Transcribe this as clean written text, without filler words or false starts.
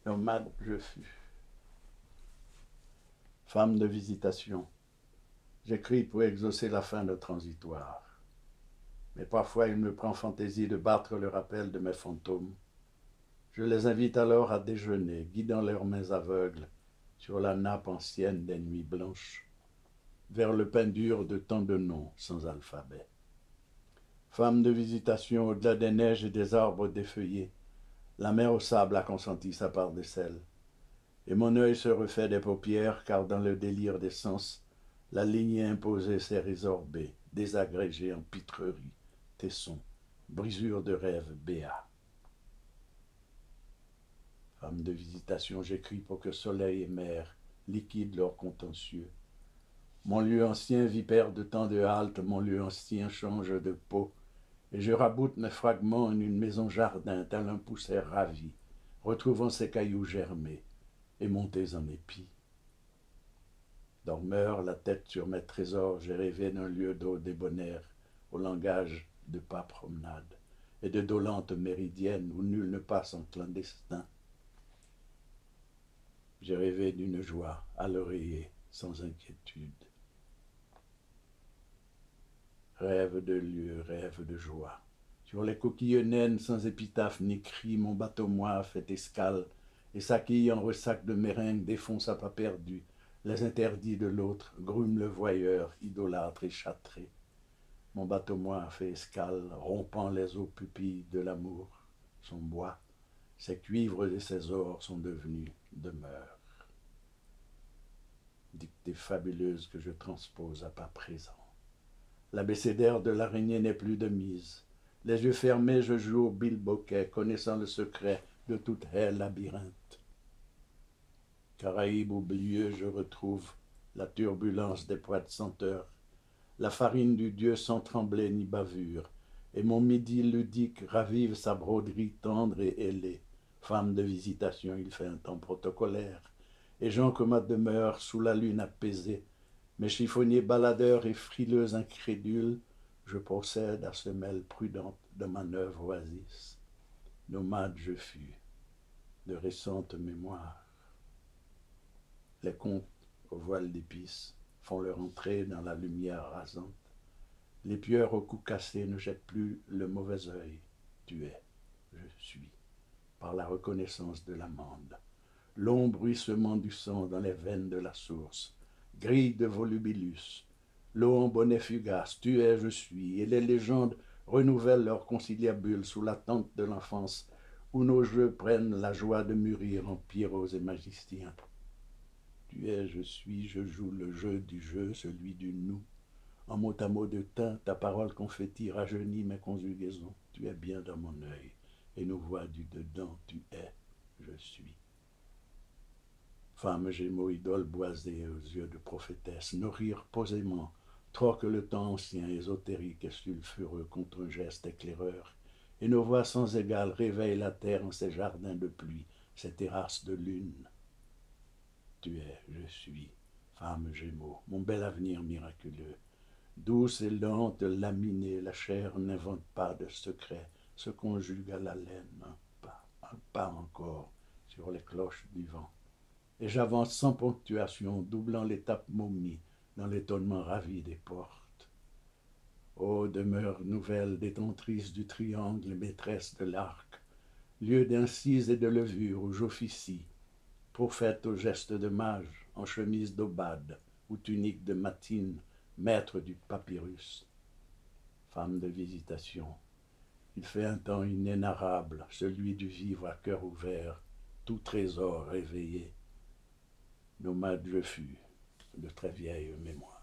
Nomade je fus. Femme de visitation. J'écris pour exaucer la fin de transitoire. Mais parfois il me prend fantaisie de battre le rappel de mes fantômes. Je les invite alors à déjeuner, guidant leurs mains aveugles sur la nappe ancienne des nuits blanches, vers le pain dur de tant de noms sans alphabet. Femme de visitation au-delà des neiges et des arbres défeuillés, la mer au sable a consenti sa part de sel. Et mon œil se refait des paupières, car dans le délire des sens, la ligne imposée s'est résorbée, désagrégée en pitrerie, tessons, brisure de rêve béat. Femme de visitation, j'écris pour que soleil et mer liquident leur contentieux. Mon lieu ancien, vipère de tant de haltes, mon lieu ancien change de peau, et je raboute mes fragments en une maison jardin, tel un pousset ravi, retrouvant ses cailloux germés et montés en épis. Dormeur, la tête sur mes trésors, j'ai rêvé d'un lieu d'eau débonnaire, au langage de pas promenade, et de dolentes méridiennes où nul ne passe en clandestin. J'ai rêvé d'une joie à l'oreiller, sans inquiétude. Rêve de lieu, rêve de joie. Sur les coquilles naines, sans épitaphe ni cri, mon bateau-moi fait escale, et sa quille en ressac de meringue défonce à pas perdu. Les interdits de l'autre grument le voyeur, idolâtre et châtré. Mon bateau-moi fait escale, rompant les eaux pupilles de l'amour. Son bois, ses cuivres et ses ors sont devenus demeures. Dictée fabuleuse que je transpose à pas présent. L'abécédaire de l'araignée n'est plus de mise. Les yeux fermés, je joue au bilboquet, connaissant le secret de toute haie labyrinthe. Caraïbe oublieux, je retrouve la turbulence des poètes senteurs, la farine du dieu sans trembler ni bavure, et mon midi ludique ravive sa broderie tendre et ailée. Femme de visitation, il fait un temps protocolaire, et j'ancre ma demeure sous la lune apaisée. Mes chiffonniers baladeurs et frileux incrédules, je procède à semelle prudente de ma neuve oasis. Nomade je fus, de récentes mémoires. Les contes au voile d'épices font leur entrée dans la lumière rasante. Les pieuvres au cou cassé ne jettent plus le mauvais œil. Tu es, je suis, par la reconnaissance de l'amande. Long bruissement du sang dans les veines de la source. Grille de volubilus, l'eau en bonnet fugace, tu es, je suis, et les légendes renouvellent leur conciliabule sous l'attente de l'enfance, où nos jeux prennent la joie de mûrir en pyros et magiciens. Tu es, je suis, je joue le jeu du jeu, celui du nous. En mot à mot de teint, ta parole confetti rajeunit mes conjugaisons. Tu es bien dans mon œil, et nos voix du dedans, tu es, je suis. Femme gémeaux, idole boisée aux yeux de prophétesse, nourrir posément, troque le temps ancien, ésotérique et sulfureux contre un geste éclaireur, et nos voix sans égale réveillent la terre en ses jardins de pluie, ses terrasses de lune. Tu es, je suis, femme gémeaux, mon bel avenir miraculeux. Douce et lente, laminée, la chair n'invente pas de secret, se conjugue à la laine, un pas encore, sur les cloches du vent. Et j'avance sans ponctuation, doublant l'étape momie, dans l'étonnement ravi des portes. Ô demeure nouvelle, détentrice du triangle, maîtresse de l'arc, lieu d'incise et de levure où j'officie, prophète au geste de mage, en chemise d'Obad ou tunique de matine, maître du papyrus. Femme de visitation, il fait un temps inénarrable, celui du vivre à cœur ouvert, tout trésor réveillé. Nomade je fus, de très vieille mémoire.